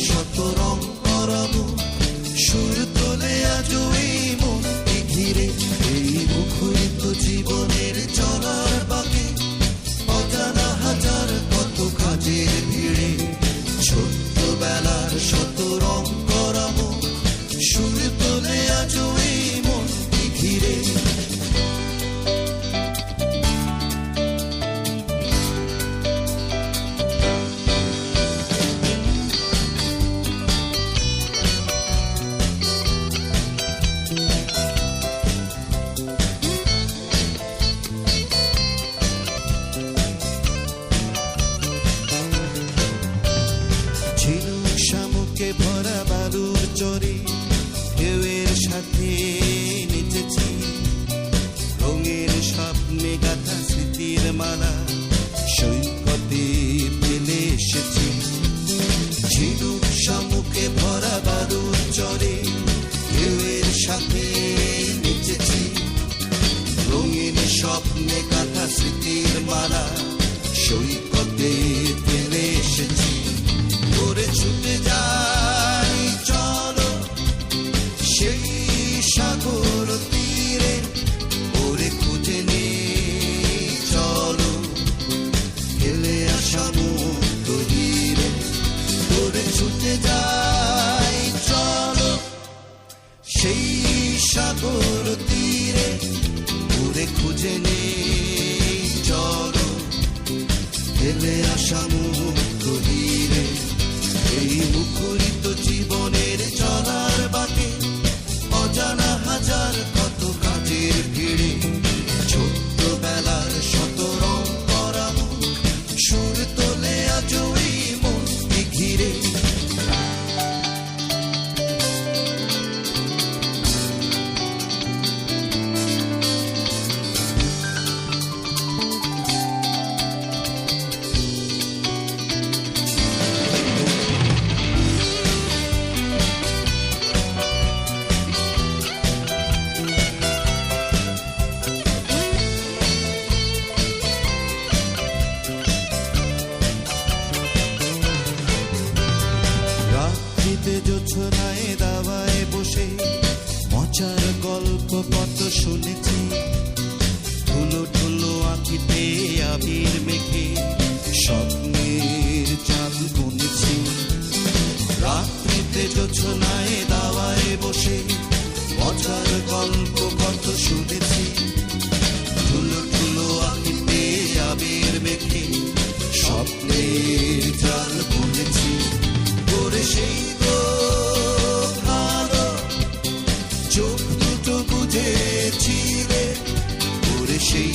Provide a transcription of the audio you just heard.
শত রং করা মুখ, সুর তোলে আজও এই মনকে ঘিরে। এই মুখরিত জীবনের চলার বাঁকে অজানা হাজার কত কাজের ভিড়ে। ছোট্টবেলার শত রং করা মুখ, সুর তোলে আজও এই মনকে ঘিরে। ঝিনুক শামুকে ভরা বালুর চরে ঢেউয়ের সাথে নেচেছি। রঙের স্বপ্নে গাথা স্মৃতির মালা সৈকতে ফেলে এসেছি। ঝিনুক শামুকে ভরা বালুর চরে ঢেউয়ের সাথে নেচেছি। রঙিন স্বপ্নে গাথা স্মৃতির মালা সৈকতে ফেলে এসেছি। করে ছুটে যাই চলো সেই সাগর তীরে, ওরে খুঁজে নেই চলো ফেলে আসা মুক্ত হিরে। করে ছুটে যাই চলো সেই সাগর তীরে, ওরে খুঁজে নেই চলো ফেলে আসা মুক্ত হিরে। এই মুখরিত জীবনের চলার বাঁকে অজানা হাজার কত কাজের ভিড়ে। ছোট্টবেলার শত রং করা মুখ, সুর তোলে আজও এই মনকে ঘিরে। রাত্রিতে জোছনায় দাওয়ায় বসে মজার গল্প কত শুনেছি। ধুলো ধুলো আঁখিতে আবির মেখে স্বপ্নের চাল বুনেছি। রাত্রিতে জোছনায় দাওয়ায় বসে মজার গল্প কত শুনেছি। ধুলো ধুলো আঁখিতে আবির মেখে স্বপ্নের চাল বুনেছি। করে সেই তো ভালো চোখ দুটো বুঝেছি রে, করে সেই